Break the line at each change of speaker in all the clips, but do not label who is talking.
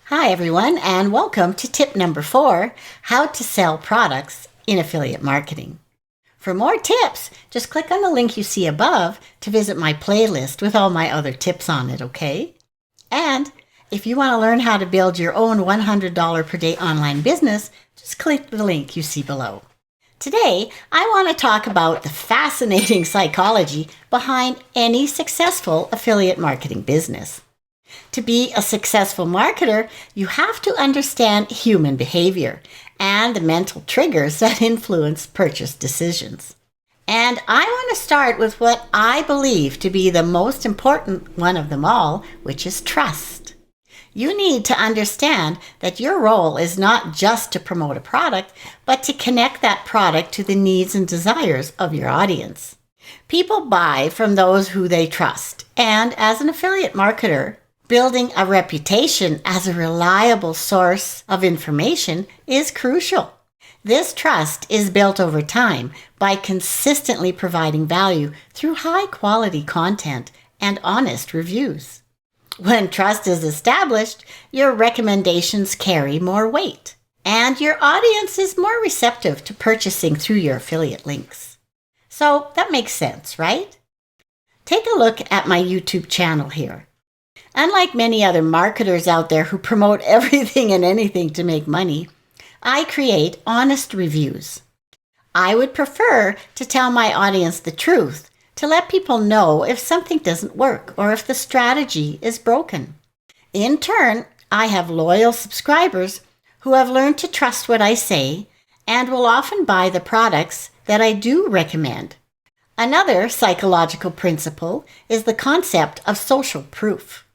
Hi everyone, and welcome to tip number 4, how to sell products in affiliate marketing. For more tips, just click on the link you see above to visit my playlist with all my other tips on it, okay? And if you want to learn how to build your own $100 per day online business, just click the link you see below. Today, I want to talk about the fascinating psychology behind any successful affiliate marketing business. To be a successful marketer, you have to understand human behavior and the mental triggers that influence purchase decisions. And I want to start with what I believe to be the most important one of them all, which is trust. You need to understand that your role is not just to promote a product, but to connect that product to the needs and desires of your audience. People buy from those who they trust, and as an affiliate marketer, building a reputation as a reliable source of information is crucial. This trust is built over time by consistently providing value through high-quality content and honest reviews. When trust is established, your recommendations carry more weight, and your audience is more receptive to purchasing through your affiliate links. So that makes sense, right? Take a look at my YouTube channel here. Unlike many other marketers out there who promote everything and anything to make money, I create honest reviews. I would prefer to tell my audience the truth, to let people know if something doesn't work or if the strategy is broken. In turn, I have loyal subscribers who have learned to trust what I say and will often buy the products that I do recommend. Another psychological principle is the concept of social proof.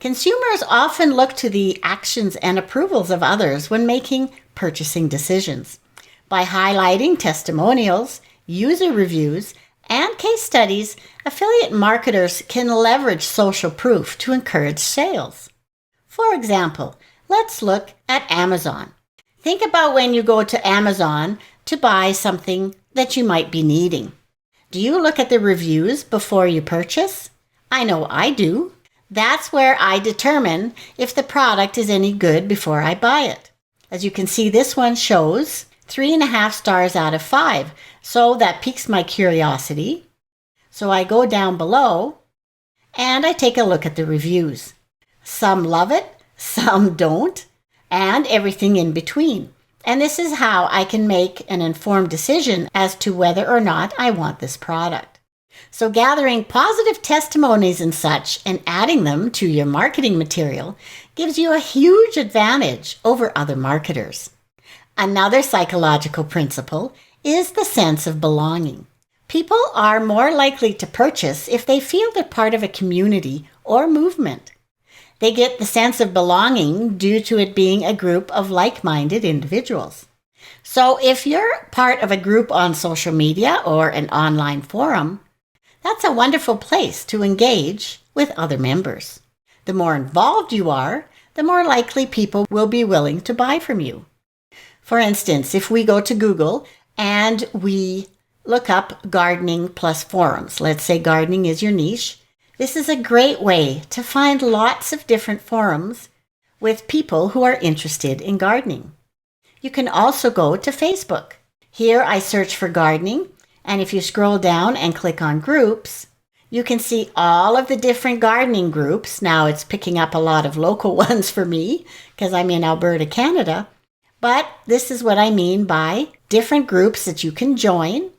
Consumers often look to the actions and approvals of others when making purchasing decisions. By highlighting testimonials, user reviews, and case studies, affiliate marketers can leverage social proof to encourage sales. For example, let's look at Amazon. Think about when you go to Amazon to buy something that you might be needing. Do you look at the reviews before you purchase? I know I do. That's where I determine if the product is any good before I buy it. As you can see, this one shows 3.5 stars out of 5. So that piques my curiosity. So I go down below and I take a look at the reviews. Some love it, some don't, and everything in between. And this is how I can make an informed decision as to whether or not I want this product. So gathering positive testimonies and such and adding them to your marketing material gives you a huge advantage over other marketers. Another psychological principle is the sense of belonging. People are more likely to purchase if they feel they're part of a community or movement. They get the sense of belonging due to it being a group of like-minded individuals. So if you're part of a group on social media or an online forum, that's a wonderful place to engage with other members. The more involved you are, the more likely people will be willing to buy from you. For instance, if we go to Google and we look up gardening plus forums, let's say gardening is your niche, this is a great way to find lots of different forums with people who are interested in gardening. You can also go to Facebook. Here I search for gardening. And if you scroll down and click on groups, you can see all of the different gardening groups. Now it's picking up a lot of local ones for me because I'm in Alberta, Canada. But this is what I mean by different groups that you can join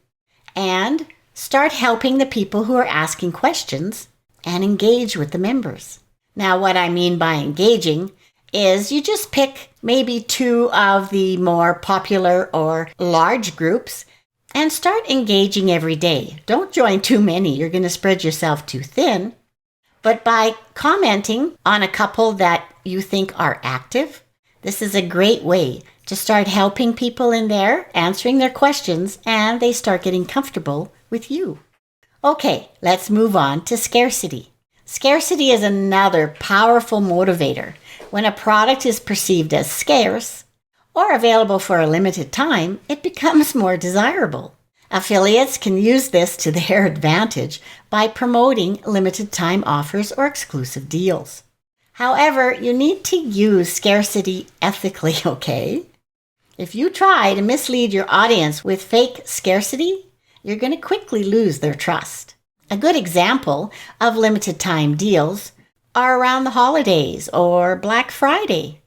and start helping the people who are asking questions and engage with the members. Now what I mean by engaging is you just pick maybe 2 of the more popular or large groups and start engaging every day. Don't join too many. You're going to spread yourself too thin. But by commenting on a couple that you think are active, this is a great way to start helping people in there, answering their questions, and they start getting comfortable with you. Okay, let's move on to scarcity. Scarcity is another powerful motivator. When a product is perceived as scarce, or available for a limited time, it becomes more desirable. Affiliates can use this to their advantage by promoting limited time offers or exclusive deals. However, you need to use scarcity ethically, okay? If you try to mislead your audience with fake scarcity, you're going to quickly lose their trust. A good example of limited time deals are around the holidays or Black Friday.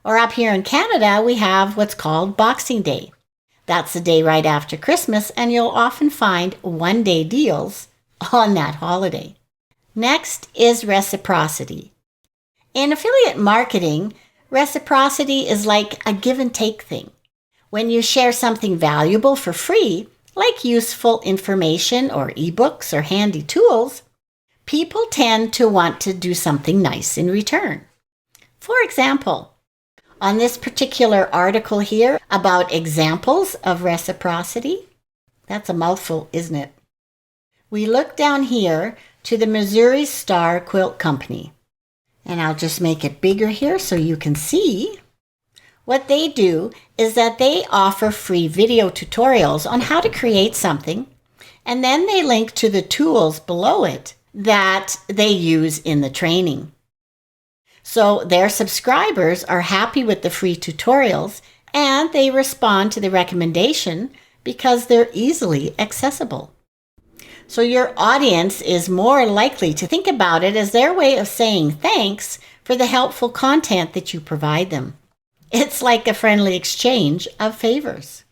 Or up here in Canada, we have what's called Boxing Day. That's the day right after Christmas, and you'll often find one-day deals on that holiday. Next is reciprocity. In affiliate marketing, reciprocity is like a give and take thing. When you share something valuable for free, like useful information or ebooks or handy tools, people tend to want to do something nice in return. For example, on this particular article here about examples of reciprocity, that's a mouthful, isn't it? We look down here to the Missouri Star Quilt Company. And I'll just make it bigger here so you can see. What they do is that they offer free video tutorials on how to create something, and then they link to the tools below it that they use in the training. So their subscribers are happy with the free tutorials, and they respond to the recommendation because they're easily accessible. So your audience is more likely to think about it as their way of saying thanks for the helpful content that you provide them. It's like a friendly exchange of favors.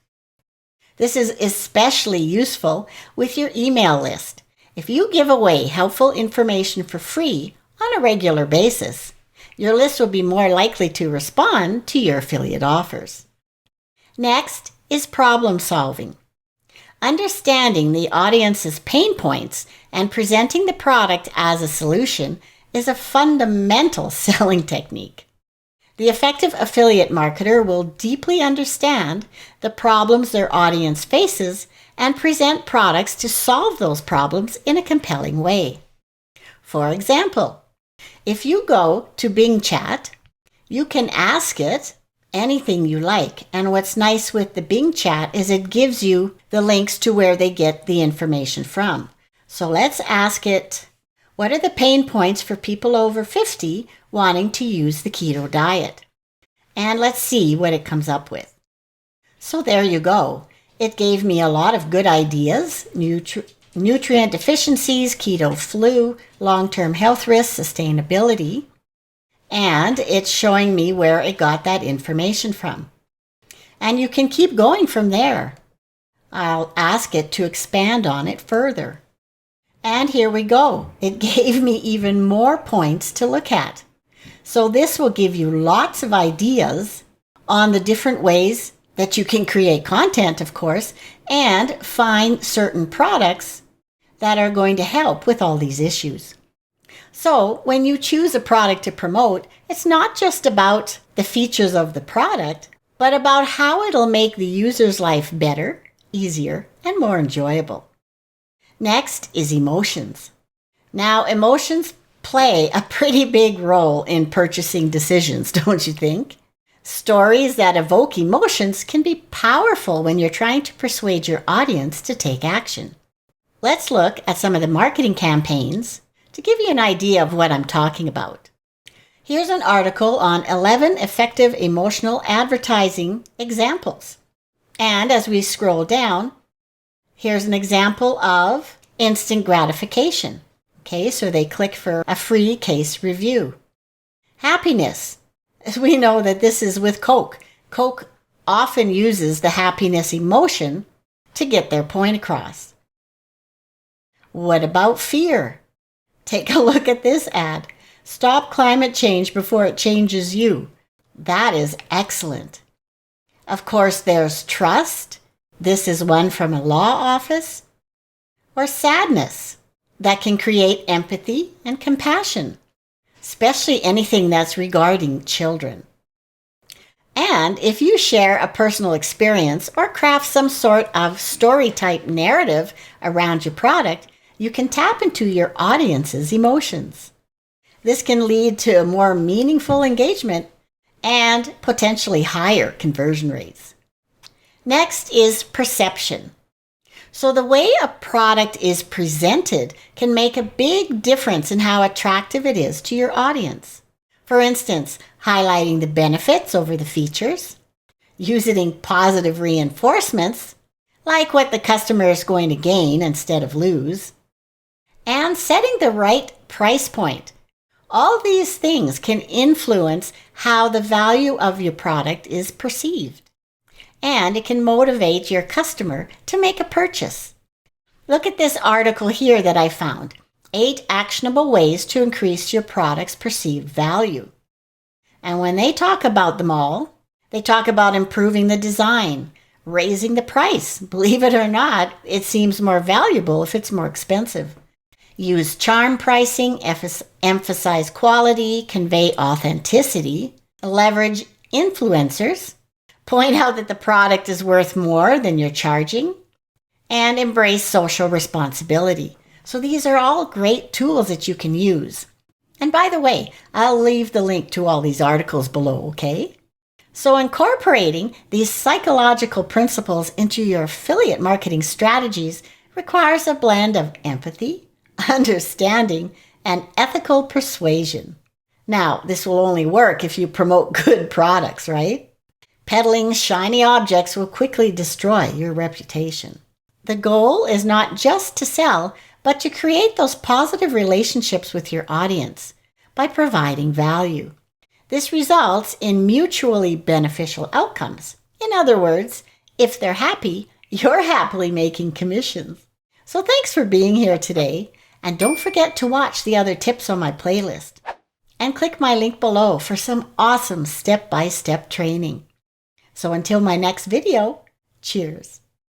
This is especially useful with your email list. If you give away helpful information for free on a regular basis, your list will be more likely to respond to your affiliate offers. Next is problem solving. Understanding the audience's pain points and presenting the product as a solution is a fundamental selling technique. The effective affiliate marketer will deeply understand the problems their audience faces and present products to solve those problems in a compelling way. For example, if you go to Bing Chat, you can ask it anything you like. And what's nice with the Bing Chat is it gives you the links to where they get the information from. So let's ask it, what are the pain points for people over 50 wanting to use the keto diet? And let's see what it comes up with. So there you go. It gave me a lot of good ideas, nutrient deficiencies, keto flu, long-term health risks, sustainability. And it's showing me where it got that information from. And you can keep going from there. I'll ask it to expand on it further. And here we go. It gave me even more points to look at. So this will give you lots of ideas on the different ways that you can create content, of course, and find certain products that are going to help with all these issues. So when you choose a product to promote, it's not just about the features of the product, but about how it'll make the user's life better, easier, and more enjoyable. Next is emotions. Now, emotions play a pretty big role in purchasing decisions, don't you think? Stories that evoke emotions can be powerful when you're trying to persuade your audience to take action. Let's look at some of the marketing campaigns to give you an idea of what I'm talking about. Here's an article on 11 effective emotional advertising examples. And as we scroll down, here's an example of instant gratification. Okay, so they click for a free case review. Happiness. We know that this is with Coke. Coke often uses the happiness emotion to get their point across. What about fear? Take a look at this ad. Stop climate change before it changes you. That is excellent. Of course, there's trust. This is one from a law office. Or sadness that can create empathy and compassion, especially anything that's regarding children. And if you share a personal experience or craft some sort of story-type narrative around your product, you can tap into your audience's emotions. This can lead to a more meaningful engagement and potentially higher conversion rates. Next is perception. So the way a product is presented can make a big difference in how attractive it is to your audience. For instance, highlighting the benefits over the features, using positive reinforcements, like what the customer is going to gain instead of lose, and setting the right price point. All these things can influence how the value of your product is perceived, and it can motivate your customer to make a purchase. Look at this article here that I found. 8 actionable ways to increase your product's perceived value. And when they talk about them all, they talk about improving the design, raising the price. Believe it or not, it seems more valuable if it's more expensive. Use charm pricing, emphasize quality, convey authenticity, leverage influencers, point out that the product is worth more than you're charging, and embrace social responsibility. So these are all great tools that you can use. And by the way, I'll leave the link to all these articles below, okay? So incorporating these psychological principles into your affiliate marketing strategies requires a blend of empathy, understanding, and ethical persuasion. Now, this will only work if you promote good products, right? Peddling shiny objects will quickly destroy your reputation. The goal is not just to sell, but to create those positive relationships with your audience by providing value. This results in mutually beneficial outcomes. In other words, if they're happy, you're happily making commissions. So thanks for being here today, and don't forget to watch the other tips on my playlist. And click my link below for some awesome step-by-step training. So until my next video, cheers.